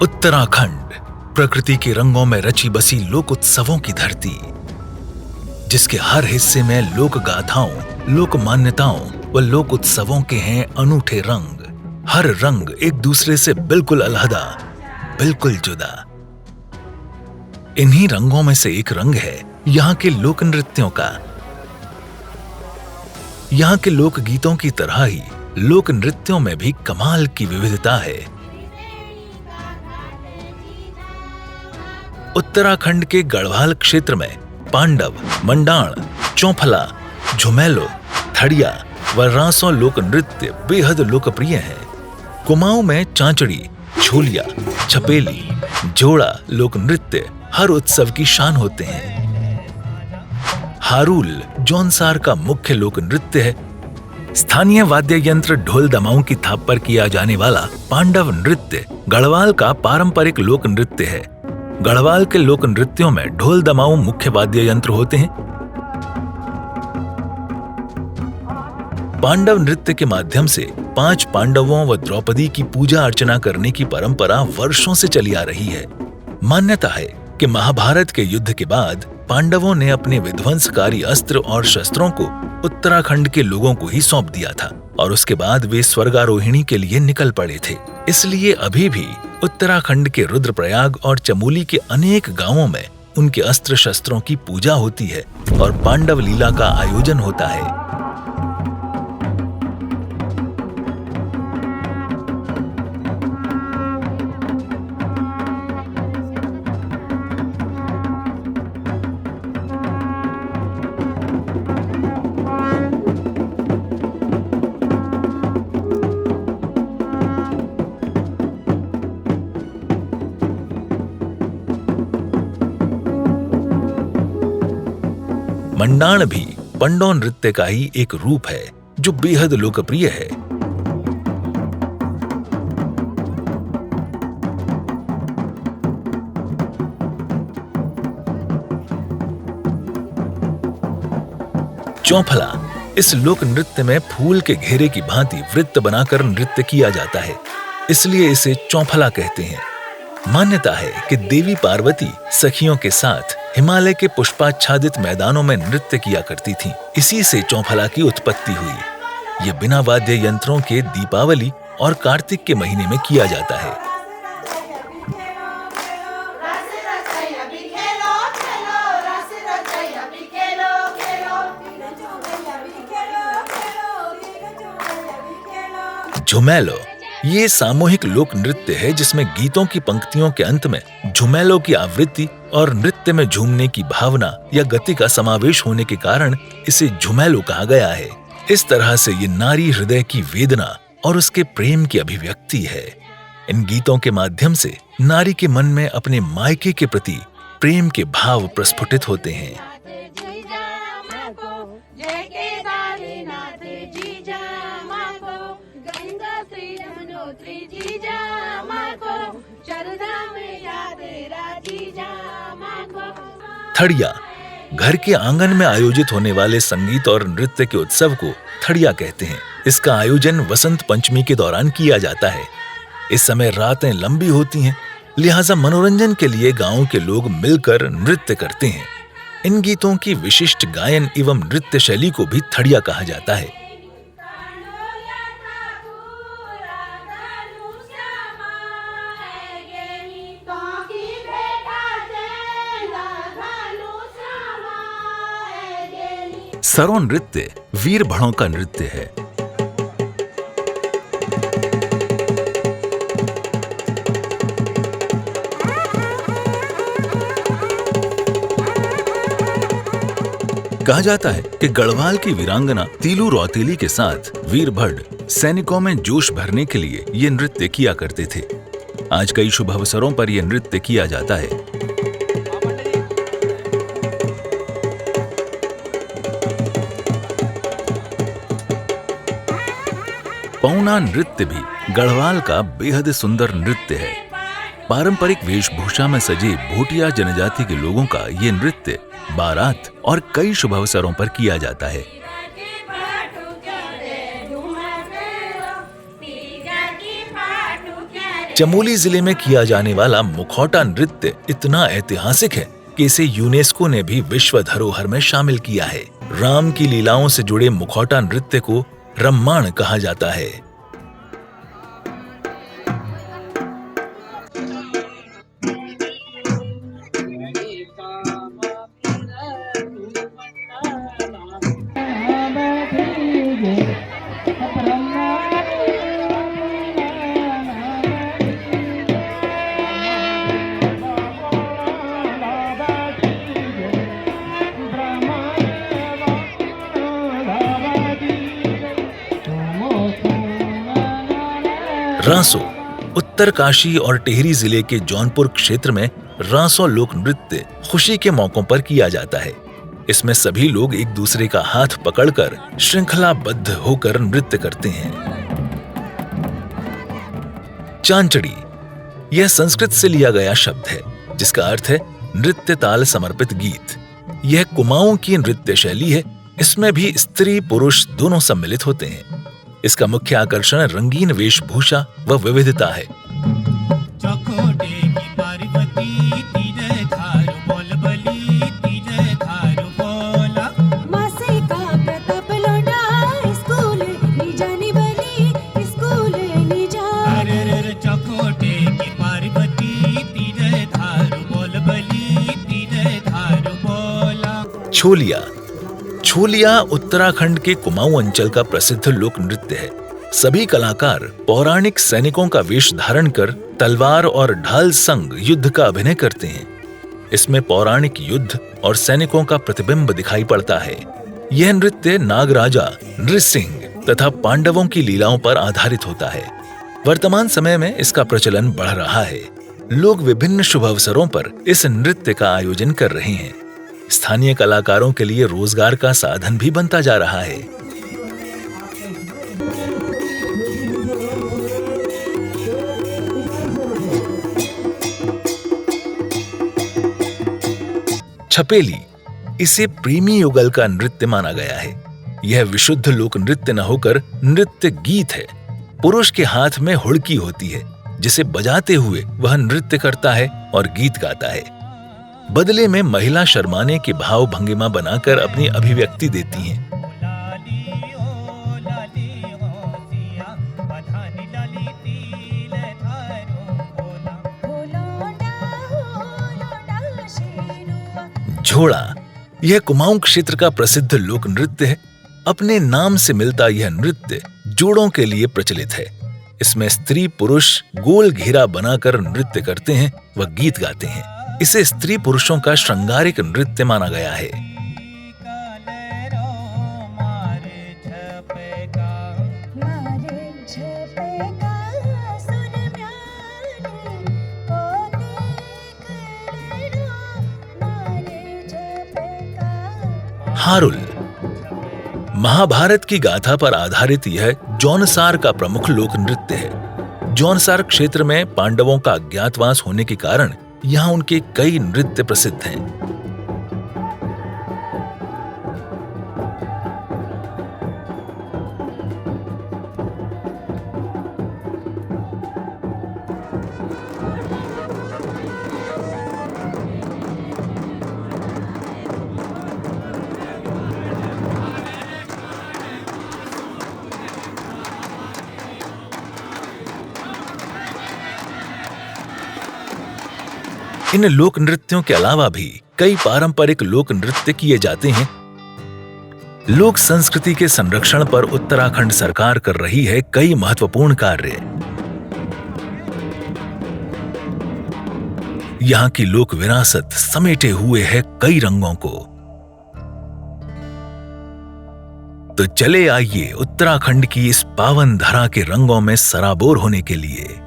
उत्तराखंड प्रकृति के रंगों में रची बसी लोक उत्सवों की धरती, जिसके हर हिस्से में लोक गाथाओं, लोक मान्यताओं व लोक उत्सवों के हैं अनूठे रंग। हर रंग एक दूसरे से बिल्कुल अलहदा, बिल्कुल जुदा। इन्हीं रंगों में से एक रंग है यहाँ के लोक नृत्यों का। यहाँ के लोक गीतों की तरह ही लोक नृत्यों में भी कमाल की विविधता है। उत्तराखंड के गढ़वाल क्षेत्र में पांडव, मंडाण, चौफला, झुमेलो, थड़िया व रांसो लोक नृत्य बेहद लोकप्रिय हैं। कुमाऊं में चांचड़ी, छोलिया, छपेली, जोड़ा लोक नृत्य हर उत्सव की शान होते हैं। हारूल जौनसार का मुख्य लोक नृत्य है। स्थानीय वाद्य यंत्र ढोल दमाऊं की थाप पर किया जाने वाला पांडव नृत्य गढ़वाल का पारंपरिक लोक नृत्य है। गढ़वाल के लोक नृत्यों में ढोल दमाऊं मुख्य वाद्य यंत्र होते हैं। पांडव नृत्य के माध्यम से 5 पांडवों व द्रौपदी की पूजा अर्चना करने की परंपरा वर्षों से चली आ रही है। मान्यता है कि महाभारत के युद्ध के बाद पांडवों ने अपने विध्वंसकारी अस्त्र और शस्त्रों को उत्तराखंड के लोगों को ही सौंप दिया था और उसके बाद वे स्वर्गारोहिणी के लिए निकल पड़े थे। इसलिए अभी भी उत्तराखंड के रुद्रप्रयाग और चमोली के अनेक गांवों में उनके अस्त्र शस्त्रों की पूजा होती है और पांडव लीला का आयोजन होता है। मंडाण भी पंडो नृत्य का ही एक रूप है जो बेहद लोकप्रिय है। चौफला, इस लोक नृत्य में फूल के घेरे की भांति वृत्त बनाकर नृत्य किया जाता है, इसलिए इसे चौफला कहते हैं। मान्यता है कि देवी पार्वती सखियों के साथ हिमालय के पुष्पाच्छादित मैदानों में नृत्य किया करती थीं। इसी से चौफला की उत्पत्ति हुई। ये बिना वाद्य यंत्रों के दीपावली और कार्तिक के महीने में किया जाता है। झुमेलो, ये सामूहिक लोक नृत्य है जिसमें गीतों की पंक्तियों के अंत में झुमेलो की आवृत्ति और नृत्य में झूमने की भावना या गति का समावेश होने के कारण इसे झुमेलो कहा गया है। इस तरह से ये नारी हृदय की वेदना और उसके प्रेम की अभिव्यक्ति है। इन गीतों के माध्यम से नारी के मन में अपने मायके के प्रति प्रेम के भाव प्रस्फुटित होते हैं। थड़िया, घर के आंगन में आयोजित होने वाले संगीत और नृत्य के उत्सव को थड़िया कहते हैं। इसका आयोजन वसंत पंचमी के दौरान किया जाता है। इस समय रातें लंबी होती हैं, लिहाजा मनोरंजन के लिए गांव के लोग मिलकर नृत्य करते हैं। इन गीतों की विशिष्ट गायन एवं नृत्य शैली को भी थड़िया कहा जाता है। सरो नृत्य वीर भड़ों का नृत्य है। कहा जाता है कि गढ़वाल की वीरांगना तीलू रौतेली के साथ वीर भड़ सैनिकों में जोश भरने के लिए ये नृत्य किया करते थे। आज कई शुभ अवसरों पर यह नृत्य किया जाता है। पौना नृत्य भी गढ़वाल का बेहद सुंदर नृत्य है। पारंपरिक वेशभूषा में सजे भोटिया जनजाति के लोगों का ये नृत्य बारात और कई शुभ अवसरों पर किया जाता है। चमोली जिले में किया जाने वाला मुखौटा नृत्य इतना ऐतिहासिक है कि इसे यूनेस्को ने भी विश्व धरोहर में शामिल किया है। राम की लीलाओं से जुड़े मुखौटा नृत्य को रम्माण कहा जाता है। रांसो उत्तरकाशी और टिहरी जिले के जौनपुर क्षेत्र में रांसो लोक नृत्य खुशी के मौकों पर किया जाता है। इसमें सभी लोग एक दूसरे का हाथ पकड़कर श्रृंखलाबद्ध होकर नृत्य करते हैं। चांचड़ी यह संस्कृत से लिया गया शब्द है जिसका अर्थ है नृत्य ताल समर्पित गीत। यह कुमाऊं की नृत्य शैली है। इसमें भी स्त्री पुरुष दोनों सम्मिलित होते हैं। इसका मुख्य आकर्षण रंगीन वेशभूषा व विविधता है। छोलिया छोलिया उत्तराखंड के कुमाऊं अंचल का प्रसिद्ध लोक नृत्य है। सभी कलाकार पौराणिक सैनिकों का वेश धारण कर तलवार और ढाल संग युद्ध का अभिनय करते हैं। इसमें पौराणिक युद्ध और सैनिकों का प्रतिबिंब दिखाई पड़ता है। यह नृत्य नागराजा नृसिंह तथा पांडवों की लीलाओं पर आधारित होता है। वर्तमान समय में इसका प्रचलन बढ़ रहा है। लोग विभिन्न शुभ अवसरों पर इस नृत्य का आयोजन कर रहे हैं। स्थानीय कलाकारों के लिए रोजगार का साधन भी बनता जा रहा है। छपेली इसे प्रेमी युगल का नृत्य माना गया है। यह विशुद्ध लोक नृत्य न होकर नृत्य गीत है। पुरुष के हाथ में हुड़की होती है जिसे बजाते हुए वह नृत्य करता है और गीत गाता है। बदले में महिला शर्माने के भाव भंगिमा बनाकर अपनी अभिव्यक्ति देती हैं। झोड़ा यह कुमाऊं क्षेत्र का प्रसिद्ध लोक नृत्य है। अपने नाम से मिलता यह नृत्य जोड़ों के लिए प्रचलित है। इसमें स्त्री पुरुष गोल घेरा बनाकर नृत्य करते हैं व गीत गाते हैं। इसे स्त्री पुरुषों का श्रृंगारिक नृत्य माना गया है। हारुल महाभारत की गाथा पर आधारित यह जौनसार का प्रमुख लोक नृत्य है। जौनसार क्षेत्र में पांडवों का अज्ञातवास होने के कारण यहाँ उनके कई नृत्य प्रसिद्ध हैं। इन लोक नृत्यों के अलावा भी कई पारंपरिक लोक नृत्य किए जाते हैं। लोक संस्कृति के संरक्षण पर उत्तराखंड सरकार कर रही है कई महत्वपूर्ण कार्य। यहाँ की लोक विरासत समेटे हुए है कई रंगों को। तो चले आइए उत्तराखंड की इस पावन धरा के रंगों में सराबोर होने के लिए।